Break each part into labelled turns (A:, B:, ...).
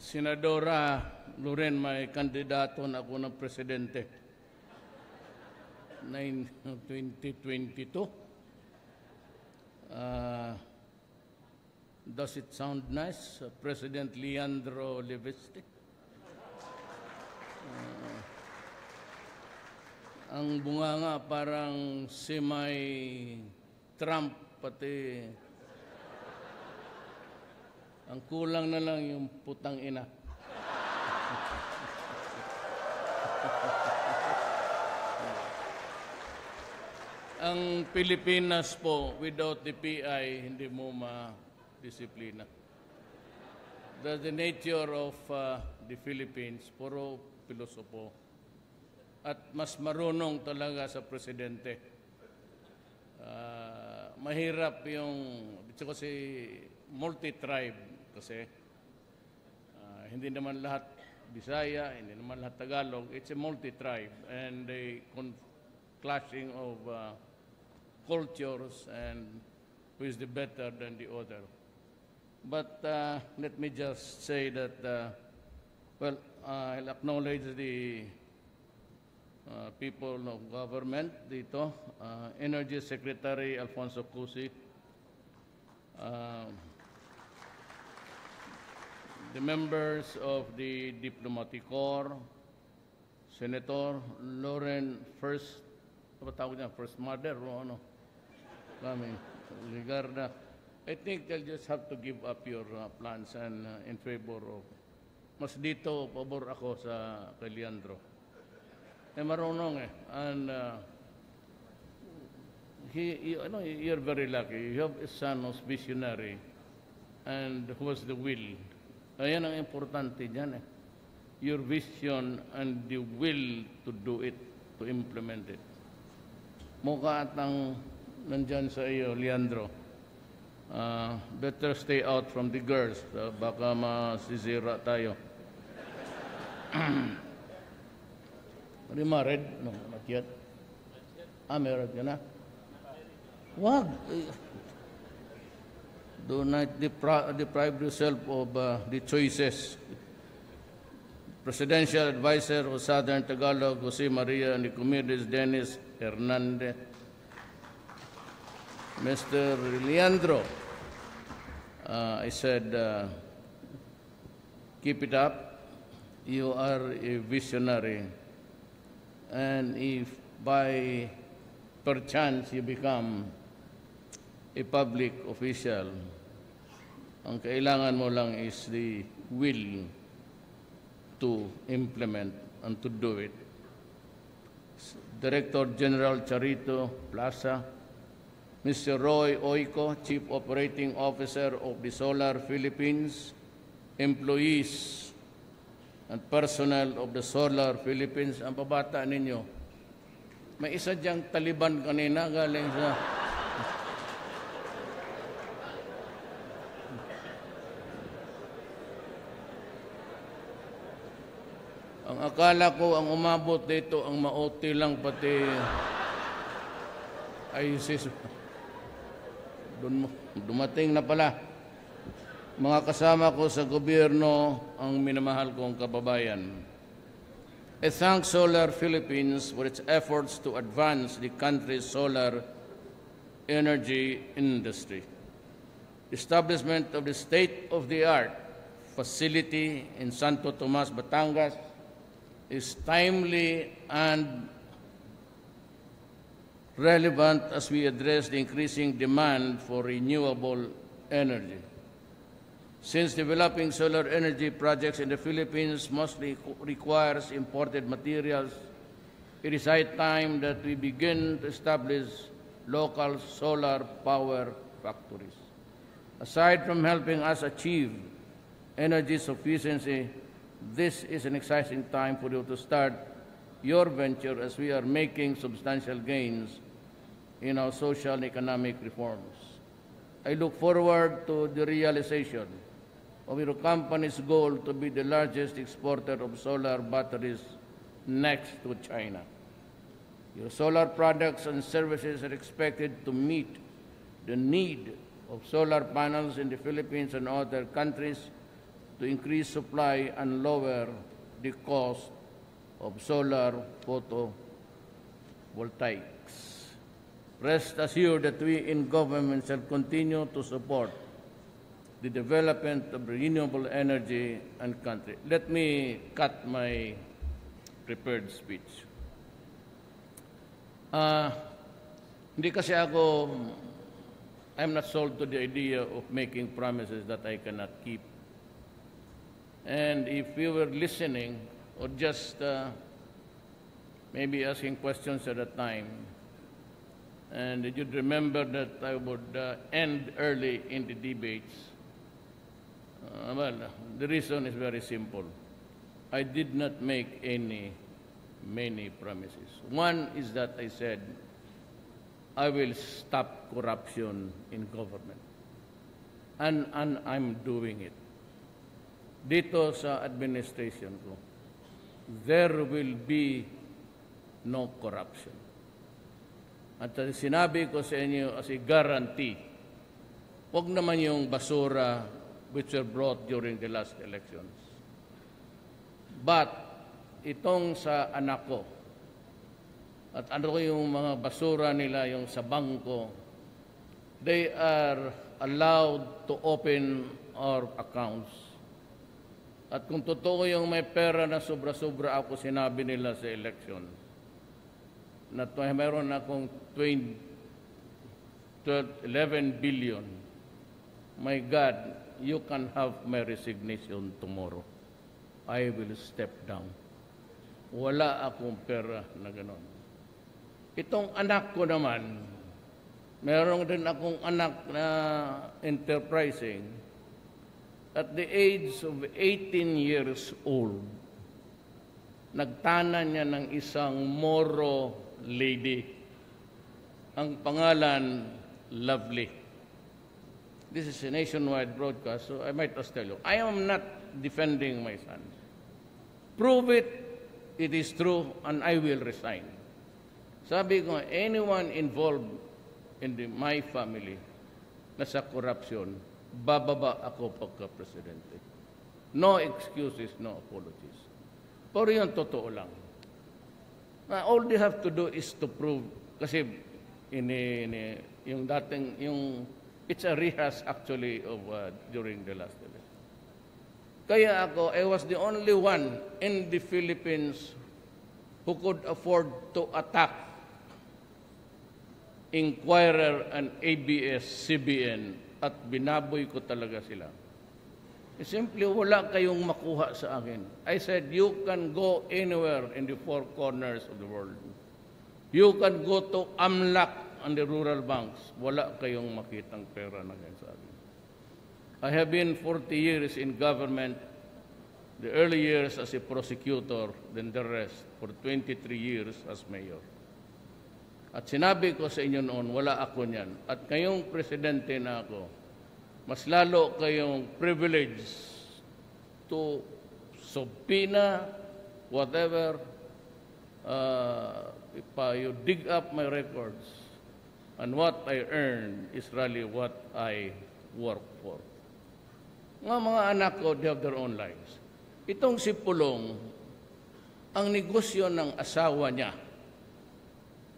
A: Senadora Loren, may kandidato na ako ng presidente. 2022. Does it sound nice? President Leandro Leveste. Ang bunganga parang semi-Trump, pati ang kulang na lang yung putang ina. Ang Pilipinas po, without the PI, hindi mo ma-disiplina. That's the nature of the Philippines, puro pilosopo. At mas marunong talaga sa presidente. Mahirap yung, kasi multi-tribe kasi. Hindi naman lahat Bisaya, hindi naman lahat Tagalog. It's a multi-tribe and a clashing of cultures and who is the better than the other. But let me just say that, well, I'll acknowledge the people of government dito, Energy Secretary Alfonso Cusi, the members of the Diplomatic Corps, Senator Loren, first mother, o ano, Ligarda. I think they'll just have to give up your plans and in favor of, mas dito, pabor ako sa kay Leandro. Marunong and you're very lucky. You have a son who's visionary and who has the will. Ayan ang importante dyan Your vision and the will to do it, to implement it. Mukha at ang nandyan sa iyo, Leandro. Better stay out from the girls. Baka masisira tayo. Are you married? No, not yet. Married ka na? Wag. Do not deprive yourself of the choices. Presidential Advisor of Southern Tagalog, Jose Maria Nicomedes Dennis Hernandez. Mr. Leandro, I said, keep it up. You are a visionary. And if by perchance you become a public official, ang kailangan mo lang is the will to implement and to do it. Director General Charito Plaza, Mr. Roy Oico, Chief Operating Officer of the Solar Philippines, employees and personnel of the Solar Philippines. Ang pabata ninyo, may isa diyang Taliban kanina galing sa... Ang akala ko ang umabot dito, ang maoti lang pati ISIS. Dumating na pala. Mga kasama ko sa gobyerno, ang minamahal kong kababayan. I thank Solar Philippines for its efforts to advance the country's solar energy industry. Establishment of the state-of-the-art facility in Santo Tomas, Batangas is timely and relevant as we address the increasing demand for renewable energy. Since developing solar energy projects in the Philippines mostly requires imported materials, it is high time that we begin to establish local solar power factories. Aside from helping us achieve energy sufficiency, this is an exciting time for you to start your venture as we are making substantial gains in our social and economic reforms. I look forward to the realization of your company's goal to be the largest exporter of solar batteries next to China. Your solar products and services are expected to meet the need of solar panels in the Philippines and other countries to increase supply and lower the cost of solar photovoltaics. Rest assured that we in government shall continue to support the development of renewable energy and country. Let me cut my prepared speech. Hindi kasi I'm not sold to the idea of making promises that I cannot keep. And if you were listening or just maybe asking questions at a time, and you'd remember that I would end early in the debates, well, the reason is very simple. I did not make many promises. One is that I said, I will stop corruption in government. And I'm doing it. Dito sa administration ko, there will be no corruption. At sinabi ko sa inyo as a guarantee, huwag naman yung basura which were brought during the last elections. But itong sa anak ko, at ano yung mga basura nila, yung sa bangko, they are allowed to open our accounts. At kung totoo yung may pera na sobra-sobra ako, sinabi nila sa election, na mayroon akong 11 billion, my God, you can have my resignation tomorrow. I will step down. Wala akong pera na gano'n. Itong anak ko naman, meron din akong anak na enterprising. At the age of 18 years old, nagtana niya ng isang Moro lady. Ang pangalan, Lovely. This is a nationwide broadcast, so I might just tell you, I am not defending my son. Prove it, it is true, and I will resign. Sabi ko, anyone involved in my family na sa corruption, bababa ako pagka-presidente. No excuses, no apologies. Pero yun, totoo lang. All they have to do is to prove, kasi yung dating, it's a rehash actually of during the last election. Kaya ako, I was the only one in the Philippines who could afford to attack Inquirer and ABS-CBN at binaboy ko talaga sila. Simply wala kayong makuha sa akin. I said, you can go anywhere in the four corners of the world. You can go to AMLAC and the rural banks. Wala kayong makitang pera na ganyan sa akin. I have been 40 years in government, the early years as a prosecutor, then the rest for 23 years as mayor. At sinabi ko sa inyo noon, wala ako niyan. At kayong presidente na ako, mas lalo kayong privilege to subpoena, whatever, if you dig up my records, and what I earned is really what I work for. Mga anak ko, they have their own lives. Itong si Pulong, ang negosyo ng asawa niya,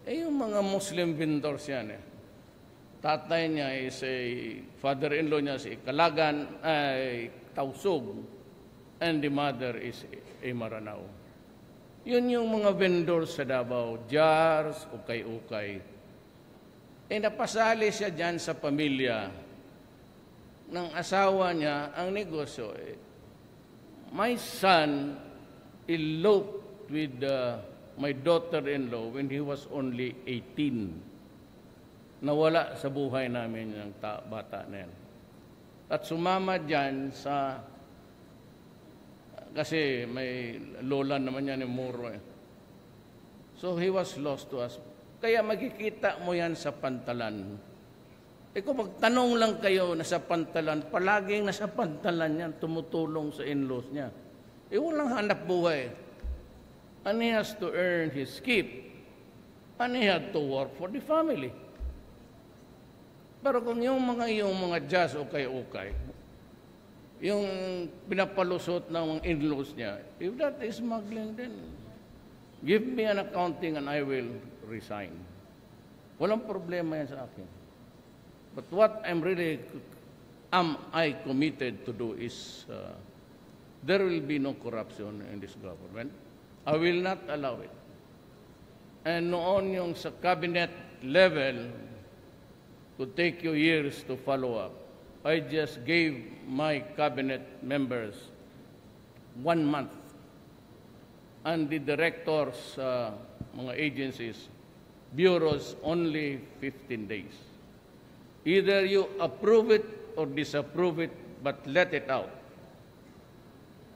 A: yung mga Muslim vendors yan. Tatay niya is a father-in-law niya si Kalagan, ay Tausug, and the mother is a Maranao. Yun yung mga vendors sa Davao, jars, ukay-ukay. Napasali siya dyan sa pamilya ng asawa niya ang negosyo. My son eloped with my daughter-in-law when he was only 18. Nawala sa buhay namin yung bata na yan. At sumama dyan sa, kasi may lola naman yan ni Moro. So he was lost to us. Kaya makikita mo yan sa pantalan. Kung magtanong lang kayo na sa pantalan, palaging nasa pantalan yan, tumutulong sa in-laws niya. Walang hanap buhay. And he has to earn his keep. And he had to work for the family. Pero kung yung mga jazz ukay-ukay, yung pinapalusot ng mga in-laws niya, if that is smuggling, then give me an accounting and I will resign. Walang problema yan sa akin. But what am I committed to do is there will be no corruption in this government. I will not allow it. And noon yung sa cabinet level, to take you years to follow up, I just gave my cabinet members 1 month. And the directors, mga agencies, bureaus, only 15 days. Either you approve it or disapprove it, but let it out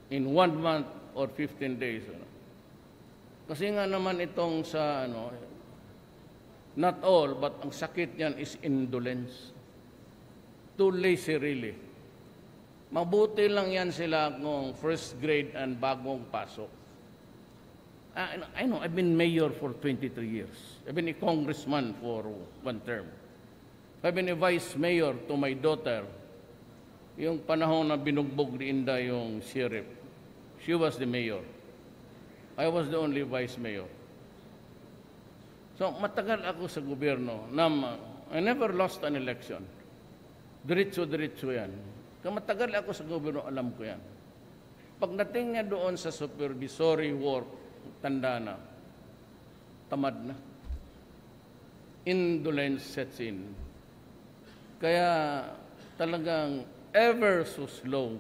A: in 1 month or 15 days. Kasi nga naman itong sa, not all, but ang sakit niyan is indolence. Too lazy really. Mabuti lang yan sila kung first grade and bagong pasok. I know, I've been mayor for 23 years. I've been a congressman for 1 term. I've been a vice mayor to my daughter. Yung panahon na binugbog ni Inda yung sheriff, she was the mayor. I was the only vice mayor. So matagal ako sa gobyerno. I never lost an election. Diretso-diretso yan. Kung matagal ako sa gobyerno, alam ko yan. Pagdating niya doon sa supervisory work, tanda na, tamad na. Indolence sets in. Kaya talagang ever so slow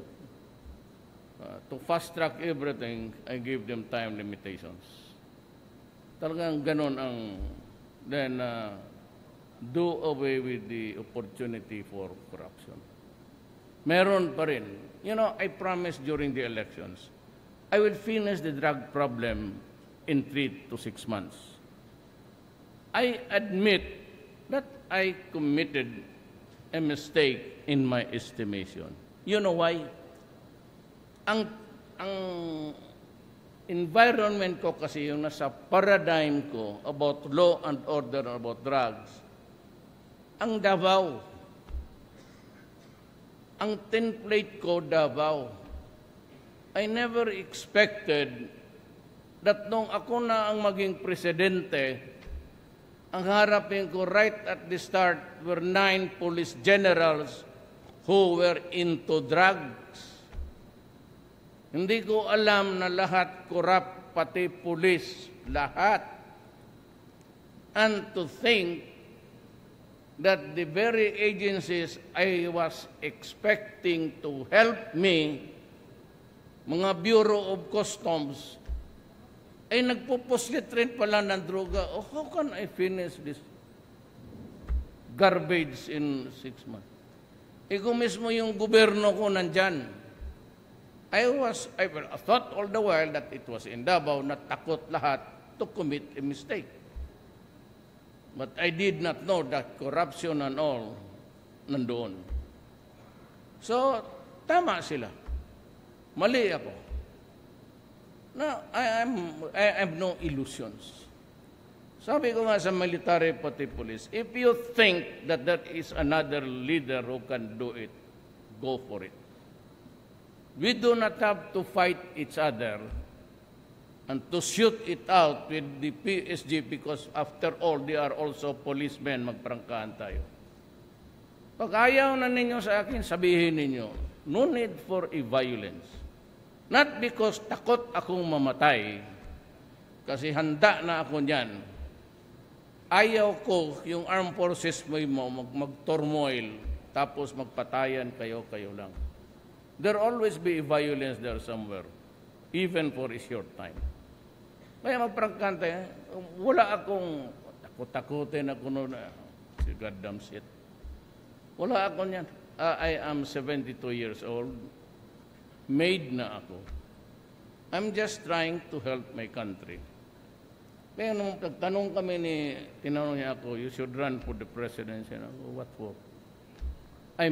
A: to fast-track everything, I give them time limitations. Talagang ganon ang, then do away with the opportunity for corruption. Meron pa rin. You know, I promised during the elections, I will finish the drug problem in 3 to 6 months. I admit that I committed a mistake in my estimation. You know why? Ang environment ko kasi yung nasa paradigm ko about law and order, about drugs, ang Davao. Ang template ko, Davao. I never expected that nung ako na ang maging presidente, ang harapin ko right at the start were 9 police generals who were into drugs. Hindi ko alam na lahat corrupt, pati police, lahat. And to think that the very agencies I was expecting to help me, mga Bureau of Customs, ay nagpupuslit rin pala ng droga. Oh, how can I finish this garbage in 6 months? Ikaw mismo yung gobyerno ko nandyan. I thought all the while that it was in Davao na takot lahat to commit a mistake. But I did not know that corruption and all nandoon. So, tama sila. Mali ako. No, I have no illusions. Sabi ko nga sa military pati police, if you think that there is another leader who can do it, go for it. We do not have to fight each other and to shoot it out with the PSG because after all, they are also policemen, magprangkahan tayo. Pag ayaw na ninyo sa akin, sabihin ninyo, no need for a violence. Not because takot akong mamatay, kasi handa na ako niyan. Ayaw ko yung armed forces mo mag-turmoil, tapos magpatayan kayo-kayo lang. There always be violence there somewhere, even for a short time. Kaya magprangkahan tayo, wala akong takot-takutin ako noon. Goddamn shit. Wala ako niyan. I am 72 years old. Maid na ako. I'm just trying to help my country. Kaya nung nagtanong kami tinanong niya ako, you should run for the presidency. What for? I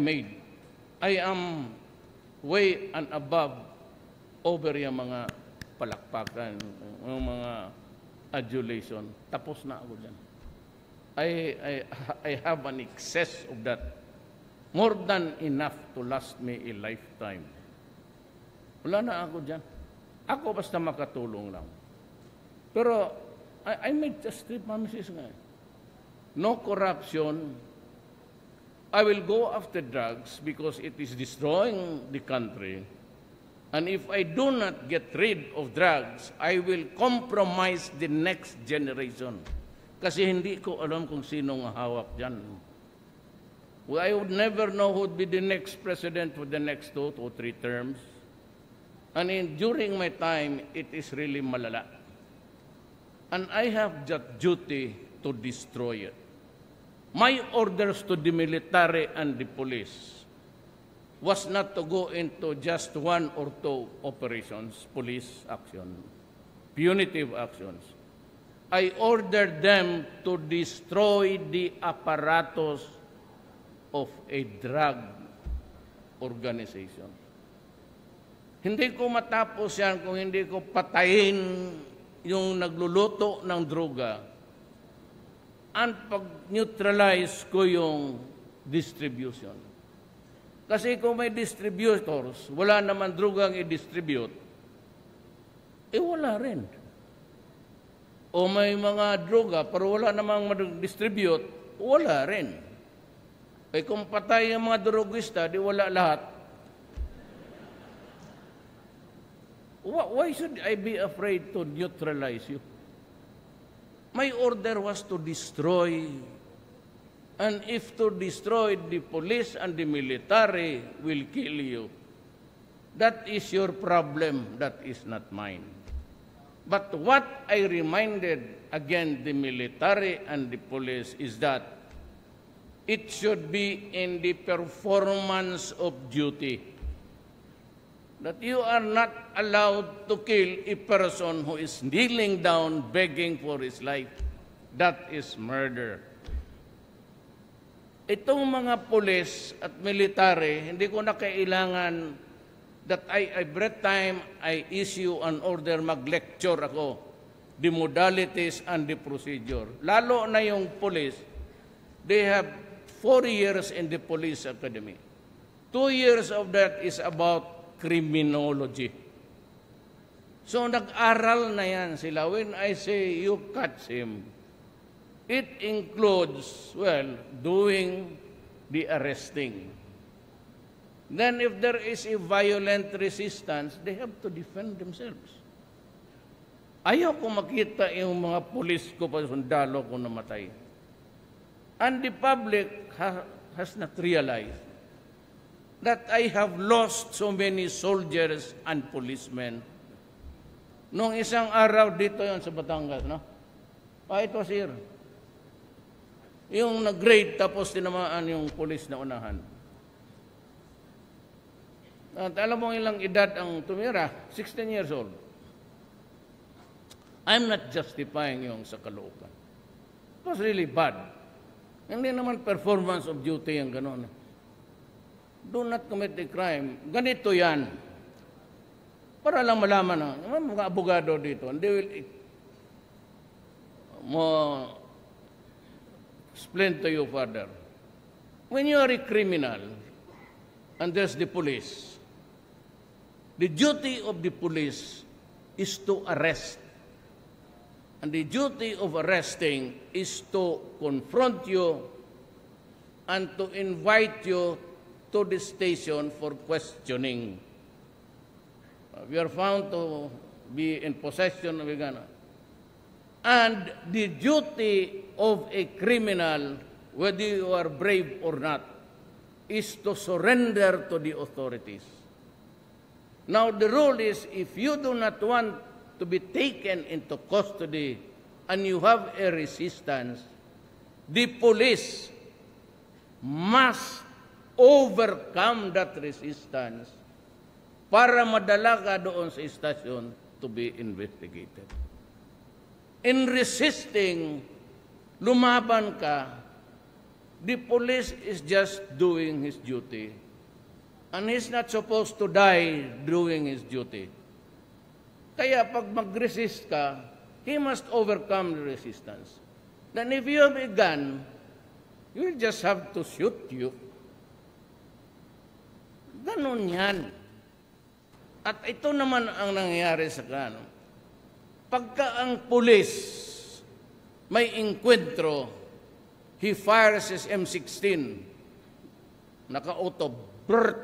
A: am way and above over yung mga palakpakan, yung mga adulation. Tapos na ako dyan. I have an excess of that. More than enough to last me a lifetime. Wala na ako dyan. Ako basta makatulong lang. Pero, I made just 3 promises nga. No corruption. I will go after drugs because it is destroying the country. And if I do not get rid of drugs, I will compromise the next generation. Kasi hindi ko alam kung sinong hawak dyan. Well, I would never know who would be the next president for the next 2 to 3 terms. And during my time, it is really malala. And I have that duty to destroy it. My orders to the military and the police was not to go into just 1 or 2 operations, police action, punitive actions. I ordered them to destroy the apparatus of a drug organization. Hindi ko matapos yan kung hindi ko patayin yung nagluluto ng droga and pag-neutralize ko yung distribution. Kasi kung may distributors, wala naman drogang i-distribute, wala rin. O may mga droga, pero wala namang mag-distribute, wala rin. Kung patay ang mga drogista, di wala lahat. Why should I be afraid to neutralize you? My order was to destroy. And if to destroy, the police and the military will kill you. That is your problem. That is not mine. But what I reminded again the military and the police is that it should be in the performance of duty. That you are not allowed to kill a person who is kneeling down begging for his life. That is murder. Itong mga pulis at military, hindi ko na kailangan that every time I issue an order, mag-lecture ako, the modalities and the procedure. Lalo na yung pulis, they have 4 years in the police academy. 2 years of that is about criminology. So nag-aral na yan sila. When I say you catch him, it includes, well, doing the arresting. Then if there is a violent resistance, they have to defend themselves. Ayaw ko makita yung mga pulis ko pa sundalo ko namatay. And the public has not realized that I have lost so many soldiers and policemen. Nung isang araw dito yon sa Batangas, no? It was here. Yung nag-grade tapos tinamaan yung pulis na unahan. At alam mo ilang edad ang tumira? 16 years old. I'm not justifying yung sa Caloocan. It was really bad. Hindi naman performance of duty yung gano'n. Do not commit a crime. Ganito yan. Para lang malaman ng mga abogado dito. They will explain to you further. When you are a criminal, and there's the police, the duty of the police is to arrest. And the duty of arresting is to confront you and to invite you to the station for questioning. We are found to be in possession of a gun. And the duty of a criminal, whether you are brave or not, is to surrender to the authorities. Now the rule is, if you do not want to be taken into custody and you have a resistance, the police must overcome that resistance para madala ka doon sa istasyon to be investigated. In resisting, lumaban ka, the police is just doing his duty. And he's not supposed to die doing his duty. Kaya pag mag-resist ka, he must overcome the resistance. Then if you have a gun, you will just have to shoot you. Ganon yan. At ito naman ang nangyayari sa kano. Pagka ang pulis may inkwentro, he fires his M16, naka-auto, brrrt,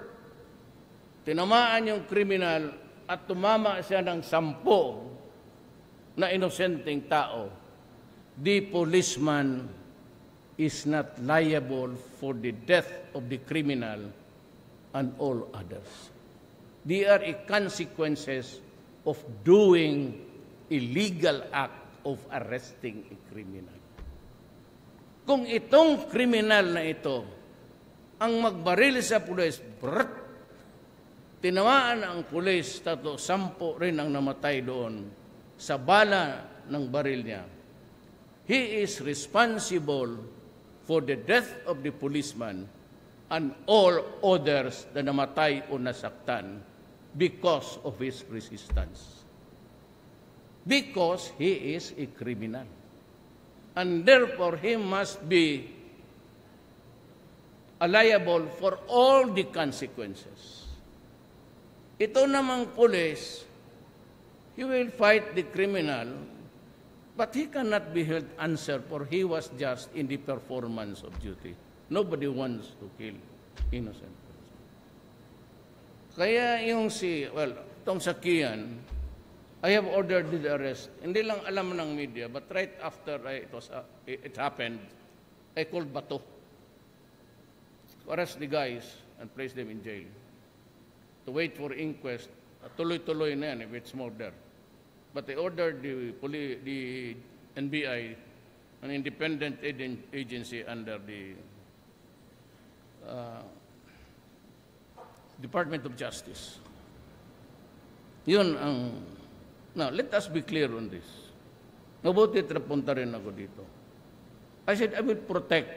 A: tinamaan yung kriminal at tumama siya ng 10 na inosenteng tao. The policeman is not liable for the death of the criminal and all others. They are consequences of doing illegal act of arresting a criminal. Kung itong kriminal na ito ang magbaril sa pulis, tinamaan ang pulis, 10 rin ang namatay doon sa bala ng baril niya. He is responsible for the death of the policeman and all others na namatay o nasaktan because of his resistance. Because he is a criminal. And therefore, he must be liable for all the consequences. Ito namang pulis, he will fight the criminal, but he cannot be held answer for he was just in the performance of duty. Nobody wants to kill innocent person. Kaya yung itong sakiyan, I have ordered the arrest. Hindi lang alam ng media, but right after it happened, I called Bato to arrest the guys and place them in jail. To wait for inquest. Tuloy-tuloy na yan if it's murder. But I ordered the NBI, an independent agency under the Department of Justice. Yun ang... Now, let us be clear on this. Mabuti trapunta rin ako dito. I said, I will protect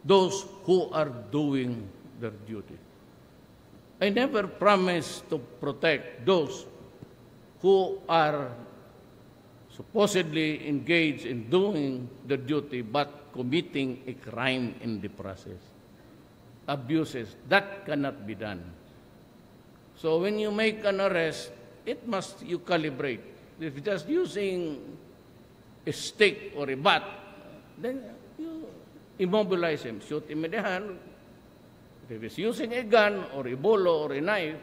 A: those who are doing their duty. I never promised to protect those who are supposedly engaged in doing their duty but committing a crime in the process. Abuses, that cannot be done. So when you make an arrest, you calibrate. If you're just using a stick or a bat, then you immobilize him, shoot him in the hand. If he's using a gun or a bolo or a knife,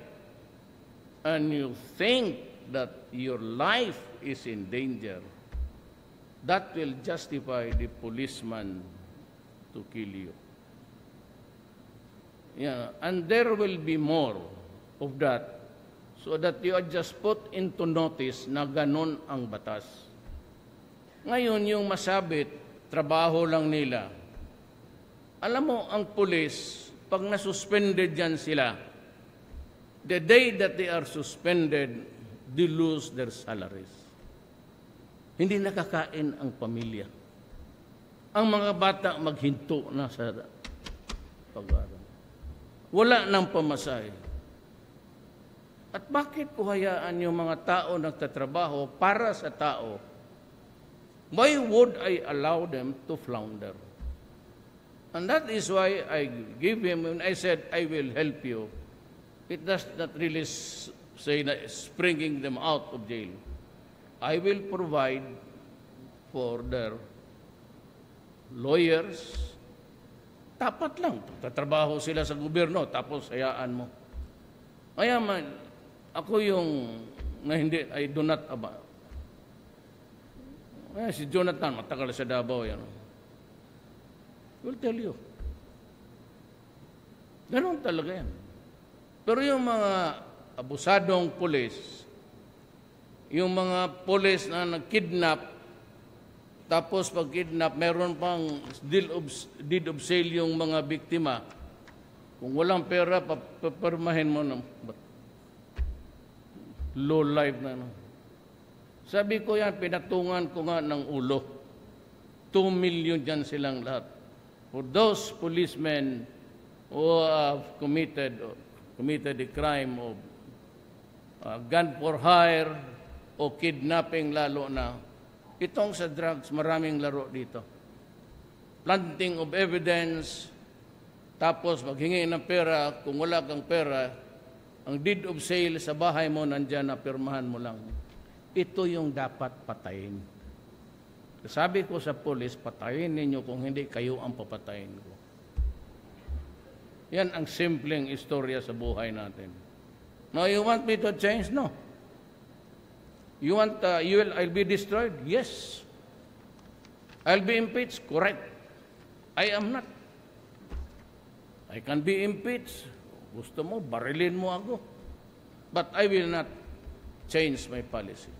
A: and you think that your life is in danger, that will justify the policeman to kill you. Yeah, and there will be more of that, so that you are just put into notice na ganun ang batas. Ngayon, yung masabit, trabaho lang nila. Alam mo, ang pulis, pag nasuspended yan sila, the day that they are suspended, they lose their salaries. Hindi nakakain ang pamilya. Ang mga bata maghinto na sa pag-aaral. Wala nang pamasahe. At bakit ko hayaan yung mga tao nagtatrabaho para sa tao? Why would I allow them to flounder? And that is why I gave him, when I said, I will help you, it does not really say that bringing them out of jail. I will provide for their lawyers. Tapat lang. Tatrabaho sila sa gobyerno, tapos hayaan mo. Kaya man, ako yung na hindi, I do not about. Si Jonathan, matagal sa Davao yan. Will tell you. Ganun talaga yan. Pero yung mga abusadong pulis, yung mga pulis na nag-kidnap, tapos pag-kidnap, meron pang deed of sale yung mga biktima. Kung walang pera, papermahin mo ng low life na. Sabi ko yan, pinatungan ko nga ng ulo. 2 million dyan silang lahat. For those policemen who have committed a crime of gun for hire o kidnapping lalo na, itong sa drugs, maraming laro dito. Planting of evidence, tapos maghingi ng pera, kung wala kang pera, Ang deed of sale sa bahay mo, nandyan na pirmahan mo lang. Ito yung dapat patayin. Sabi ko sa pulis, patayin ninyo kung hindi kayo ang papatayin ko. Yan ang simpleng istorya sa buhay natin. Now, you want me to change? No. You want, I'll be destroyed? Yes. I'll be impeached? Correct. I am not. I can be impeached. Gusto mo, barilin mo ako. But I will not change my policy.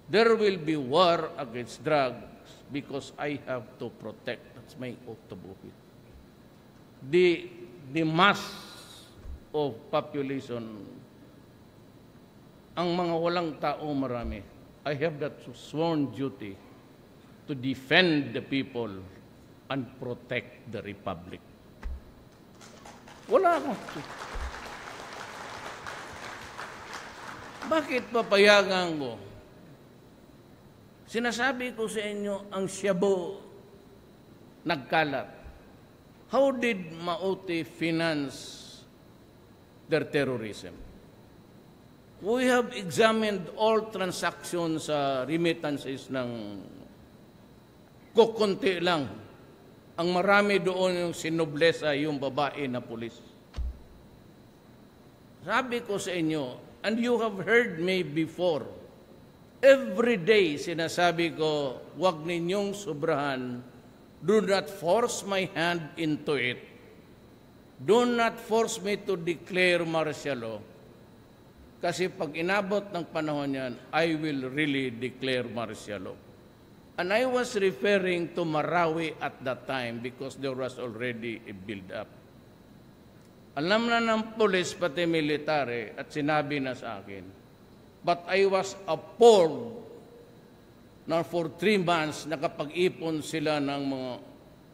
A: There will be war against drugs because I have to protect. That's my oath to buhay. The mass of population, ang mga walang tao marami, I have that sworn duty to defend the people and protect the republic. Wala ako. Bakit papayagan ko? Sinasabi ko sa inyo, ang Shabu nagkalat. How did Maute finance their terrorism? We have examined all transactions sa remittances ng kukunti lang. Ang marami doon yung sinoblesa, yung babae na pulis. Sabi ko sa inyo, and you have heard me before, every day sinasabi ko, huwag ninyong sobrahan. Do not force my hand into it. Do not force me to declare martial law. Kasi pag inabot ng panahon yan, I will really declare martial law. And I was referring to Marawi at that time because there was already a build-up. Alam na ng pulis pati military at sinabi na sa akin, but I was appalled na for 3 months nakapag-ipon sila ng mga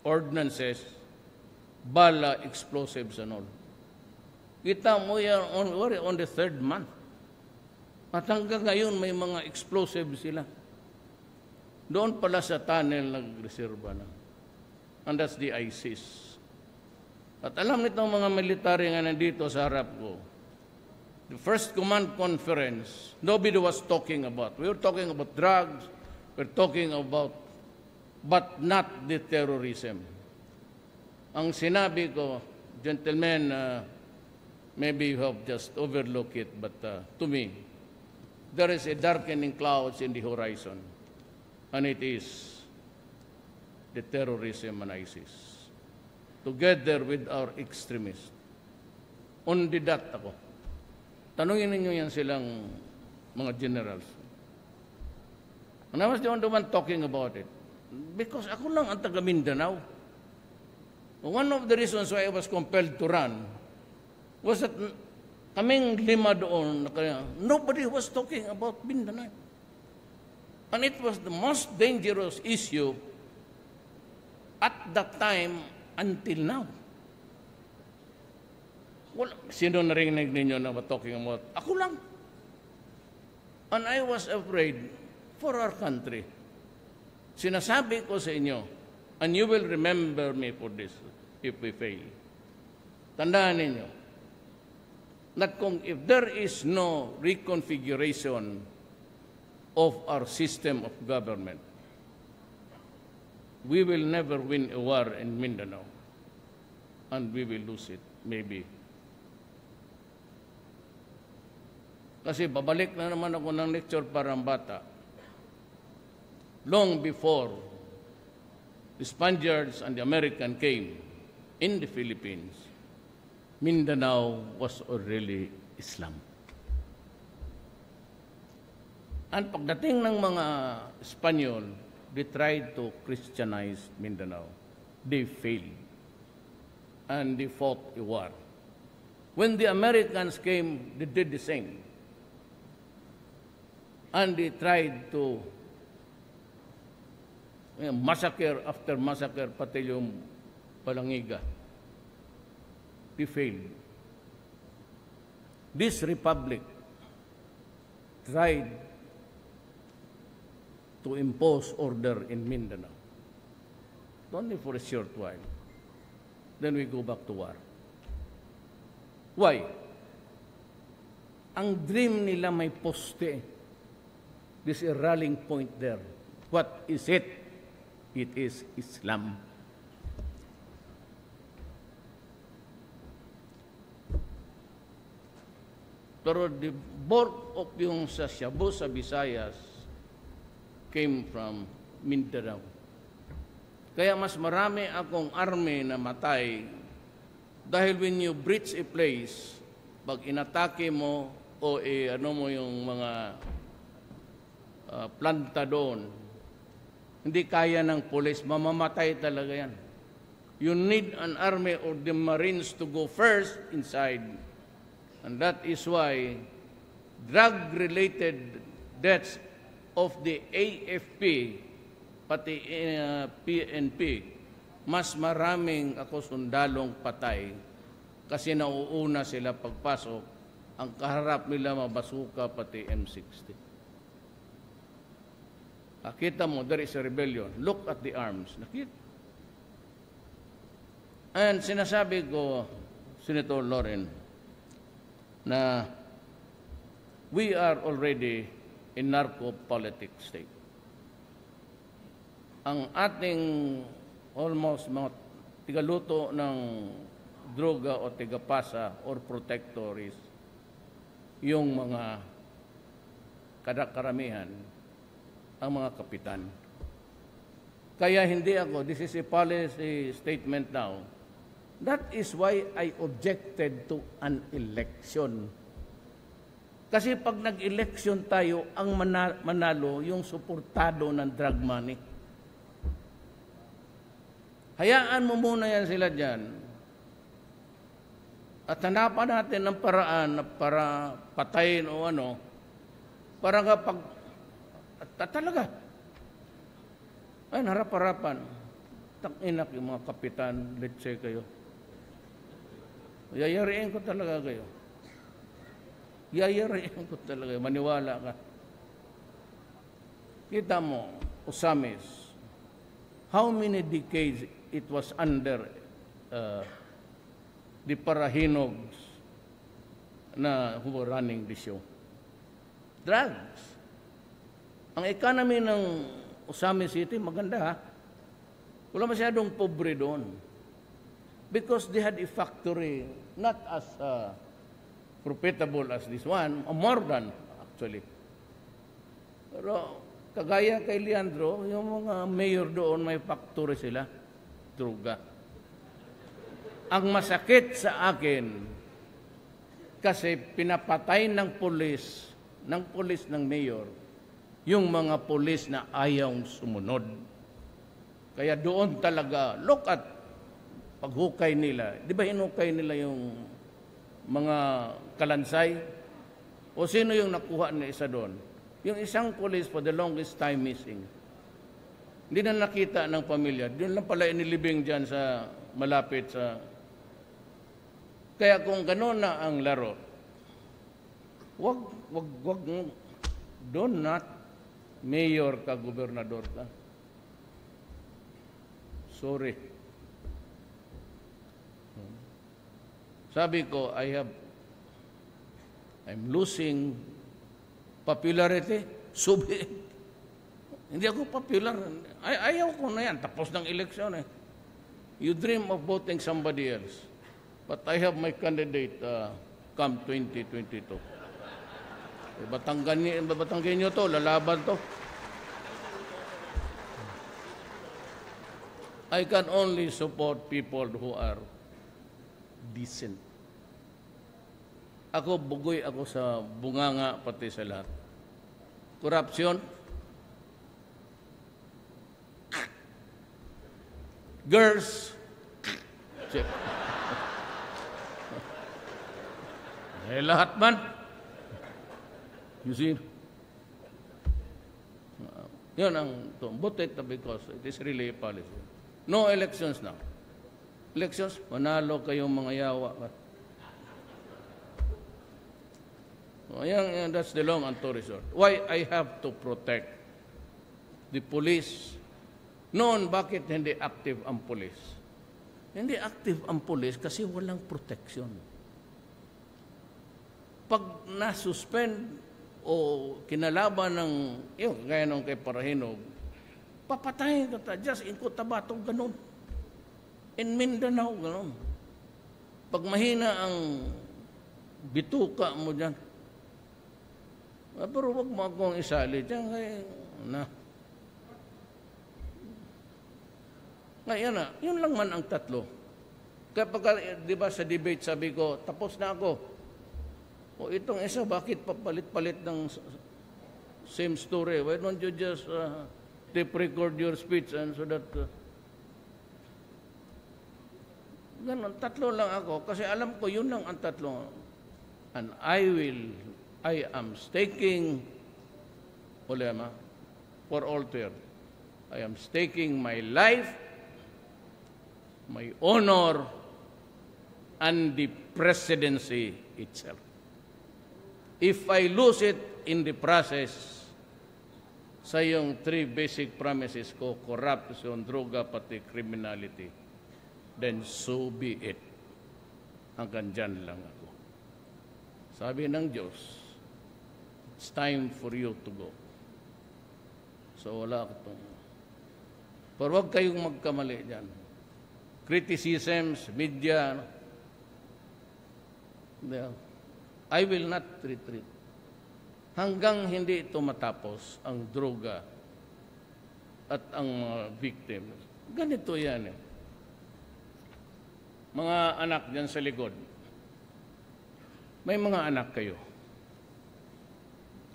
A: ordinances, bala, explosives and all. Kita mo yan on the 3rd month. At hanggang ngayon may mga explosives sila. Doon pala sa tunnel nagreserba na. And that's the ISIS. At alam nitong mga military nga nandito sa harap ko, the first command conference, nobody was talking about. We were talking about drugs, we're talking about, but not the terrorism. Ang sinabi ko, gentlemen, maybe you have just overlooked it, but to me, there is a darkening clouds in the horizon, and it is the terrorism and ISIS, together with our extremists. On the dot ako. Tanungin ninyo yan silang mga generals. And I was the only one talking about it. Because ako lang ang taga Mindanao. One of the reasons why I was compelled to run was that kaming 5 doon, nobody was talking about Mindanao. And it was the most dangerous issue at that time until now. Well, sino narinig ninyo na talking about? Ako lang. And I was afraid for our country. Sinasabi ko sa inyo, and you will remember me for this if we fail. Tandaan ninyo, that if there is no reconfiguration of our system of government, we will never win a war in Mindanao. And we will lose it, maybe. Kasi babalik na naman ako ng lecture parang bata. Long before the Spaniards and the American came in the Philippines, Mindanao was already Islam. And pagdating ng mga Espanyol, they tried to Christianize Mindanao. They failed. And they fought a war. When the Americans came, they did the same. And they tried to massacre after massacre, pati yung Palangiga. They failed. This republic tried to impose order in Mindanao. Only for a short while. Then we go back to war. Why?
B: ang dream nila may poste. This is a rallying point there. What is it? It is Islam. Pero the bulk of yung sa Shabu sa Visayas came from Mindanao. Kaya mas marami akong army na matay dahil when you breach a place, pag inatake mo o ano mo yung mga planta doon, hindi kaya ng pulis, mamamatay talaga yan. You need an army or the Marines to go first inside. And that is why drug-related deaths of the AFP, pati PNP, mas maraming ako sundalong patay kasi nauuna sila pagpasok, ang kaharap nila mabasuka pati M60. Nakita mo, there is a rebellion. Look at the arms. Nakita. And sinasabi ko, Senator Loren, na we are already in narco-politic state. Ang ating almost mga tigaluto ng droga o tigapasa or protectors, yung mga karamihan, ang mga kapitan. Kaya hindi ako, this is a policy statement now. That is why I objected to an election. Kasi pag nag-election tayo, ang manalo yung suportado ng drug money. Hayaan mo muna yan sila dyan. At hanapan natin ng paraan na para patayin o ano, para kapag, talaga, ay harap-harapan, takinak yung mga kapitan, let's say kayo. Yayariin ko talaga kayo. Yayariin ko talaga. Maniwala ka. Kita mo, Osamis, how many decades it was under the Parahinogs na who were running the show? Drugs. Ang economy ng Osamis City, maganda ha. Wala masyadong pobre doon. Because they had a factory, not as profitable as this one, more than actually. Pero kagaya kay Leandro, yung mga mayor doon, may factory sila, droga. Ang masakit sa akin, kasi pinapatay ng pulis ng mayor, yung mga pulis na ayaw sumunod. Kaya doon talaga, look at paghukay nila, di ba hinukay nila yung mga kalansay? O sino yung nakuha na isa doon? Yung isang police for the longest time missing. Hindi na nakita ng pamilya. Doon lang pala inilibing dyan sa malapit sa... Kaya kung gano'n na ang laro, wag, don't not mayor ka, gobernador ka. Sorry. Sabi ko, I'm losing popularity. Subi. Hindi ako popular. Ayaw ko na yan. Tapos ng eleksyon eh. You dream of voting somebody else. But I have my candidate come 2022. Batanggin nyo to, lalaban to. I can only support people who are decent. Ako, bugoy ako sa bunganga pati sa lahat. Korupsyon. Girls. Lahat man. You see? Yun ang butit because it is really a policy. No elections now. Elections, manalo kayong mga yawa. That's the long and short resort. Why I have to protect the police? Noon, bakit hindi active ang police? Hindi active ang police kasi walang protection. pag nasuspend o kinalaban ng, yun, gaya nung kay Parahinog, papatayin ka ta, just in Cotabato, ganun. In Mindanao, ganun. Pag mahina ang bituka mo dyan, pero wag mo akong isali dyan, kaya, ngayon na, yun lang man ang tatlo. Kapag, di ba sa debate, sabi ko, tapos na ako. O itong isa, bakit papalit-palit ng same story? Why don't you just tape record your speech and so that... ganun, tatlo lang ako. Kasi alam ko, yun lang ang tatlo. And I am staking, ulema, for altar. I am staking my life, my honor, and the presidency itself. If I lose it in the process, sa yung three basic promises ko, corruption, droga, pati criminality, then so be it. Hanggang dyan lang ako. Sabi ng Diyos, it's time for you to go. So wala ko itong... Pero huwag kayong magkamali dyan. Criticisms, media, I will not retreat. Hanggang hindi ito matapos ang droga at ang mga victims. Ganito yan eh. Mga anak dyan sa likod, may mga anak kayo.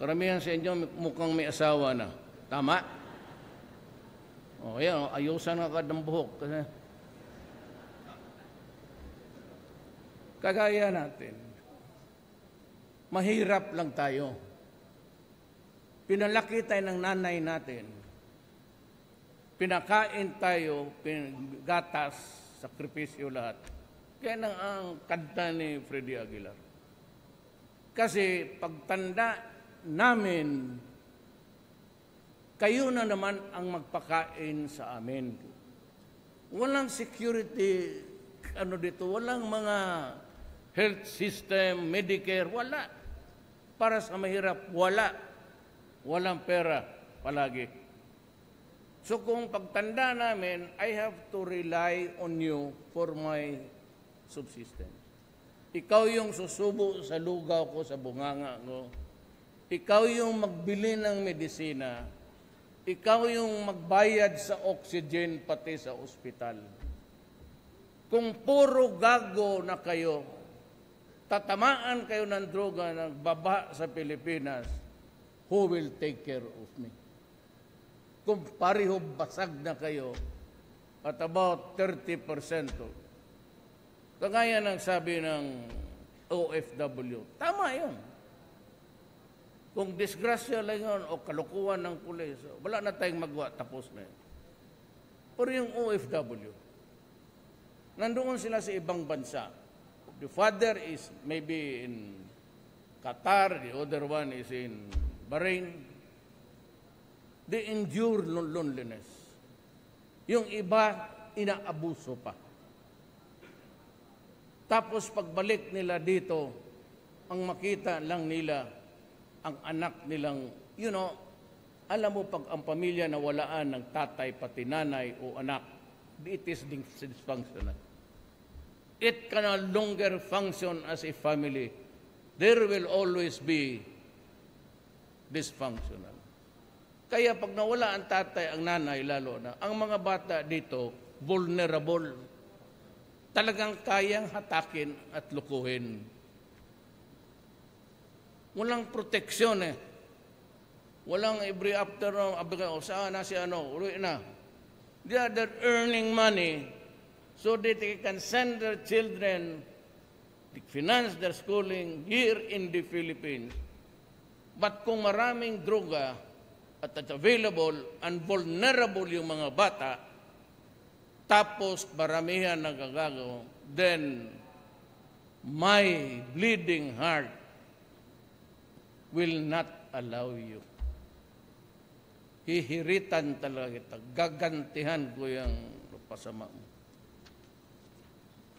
B: Karamihan sa inyo mukhang may asawa na. Tama? O yan, ayusan ka ng buhok. Kasi kagaya natin, mahirap lang tayo. Pinalaki tayo ng nanay natin. Pinakain tayo, gatas, sakripisyo lahat. Kaya nang ang kanta ni Freddy Aguilar. Kasi pagtanda namin, kayo na naman ang magpakain sa amin. Walang security, dito, walang mga health system, Medicare, wala. Para sa mahirap, wala. Walang pera palagi. So kung pagtanda namin, I have to rely on you for my subsistence. Ikaw yung susubo sa lugaw ko, sa bunganga ko. Ikaw yung magbili ng medisina. Ikaw yung magbayad sa oxygen pati sa ospital. Kung puro gago na kayo, tatamaan kayo ng droga, nagbaba sa Pilipinas, who will take care of me? Kung pareho basag na kayo, at about 30%, kagaya ng sabi ng OFW, tama yun. Kung disgrasya lang yun o kalukuhan ng pulis, wala na tayong magawa, tapos na yun. Pero yung OFW, nandoon sila sa ibang bansa. The father is maybe in Qatar, the other one is in Bahrain. They endure loneliness. Yung iba, inaabuso pa. Tapos pagbalik nila dito, ang makita lang nila, ang anak nilang, alam mo pag ang pamilya nawalaan ng tatay, pati nanay o anak, it is dysfunctional. It can no longer function as a family. There will always be dysfunctional. Kaya pag nawala ang tatay, ang nanay, lalo na, ang mga bata dito, vulnerable. Talagang kayang hatakin at lukuhin. Walang proteksyon eh. Walang every afternoon, saan na si uwi na. They are earning money so that they can send their children, finance their schooling here in the Philippines. But kung maraming droga at available and vulnerable yung mga bata, tapos maramihan nagagago, then my bleeding heart will not allow you. Hihiritan talaga kita. Gagantihan ko yung pasama mo.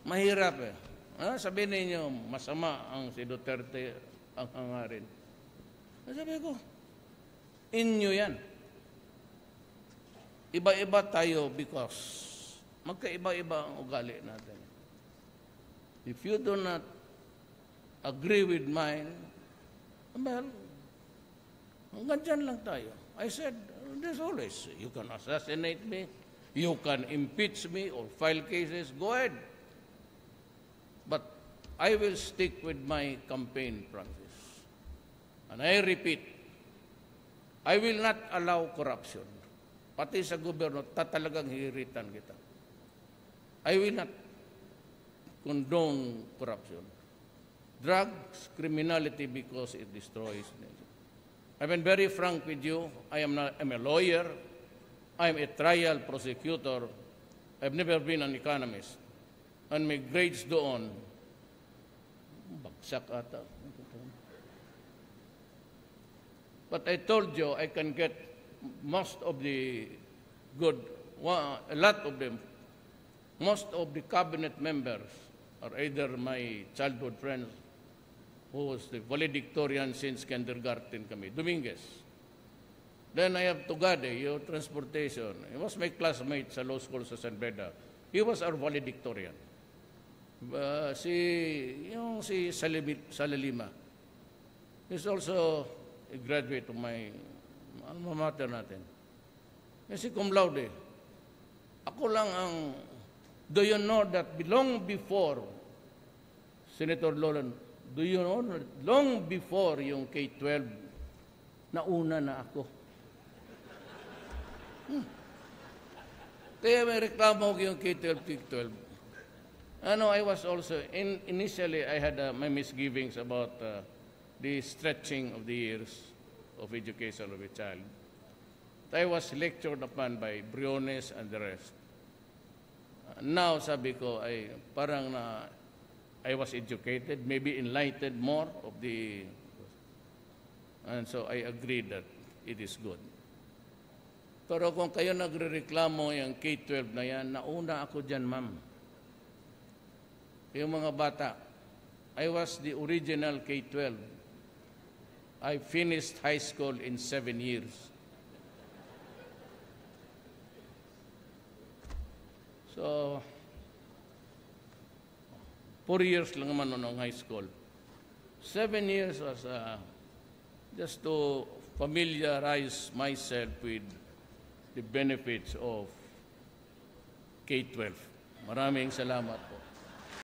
B: Mahirap eh. Sabihin ninyo, masama ang si Duterte. ang hangarin. Sabi ko, inyo yan. Iba-iba tayo because magkaiba-iba ang ugali natin. If you do not agree with mine, well, hanggang dyan lang tayo. I said, there's always, you can assassinate me, you can impeach me or file cases, go ahead. But I will stick with my campaign practice. And I repeat, I will not allow corruption. Pati sa gobyerno, tatalagang hihiritan kita. I will not condone corruption. Drugs, criminality because it destroys nature. I've been very frank with you. I'm a lawyer. I'm a trial prosecutor. I've never been an economist. And may grades doon, bagsak ata. But I told you, I can get most of the good, a lot of them, most of the cabinet members are either my childhood friends, who was the valedictorian since kindergarten kami, Dominguez. Then I have Tugade, your transportation. He was my classmate sa law school sa San Beda. He was our valedictorian. Si Salalima. He's also a graduate of my alma mater natin. Si cum laude. Ako lang ang, do you know that long before, Senator Lolan, do you know, long before yung K-12, nauna na ako. Kaya may reklamo ko yung K-12, K-12. I was also, initially I had my misgivings about the stretching of the years of education of a child. I was lectured upon by Briones and the rest. Now, sabi ko, I was educated, maybe enlightened more of the, and so I agreed that it is good. Pero kung kayo nagre-reklamo yung K-12 na yan, nauna ako dyan, ma'am. Yung mga bata, I was the original K-12. I finished high school in 7 years. So, 4 years lang naman noong high school. 7 years was just to familiarize myself with the benefits of K-12. Maraming salamat po.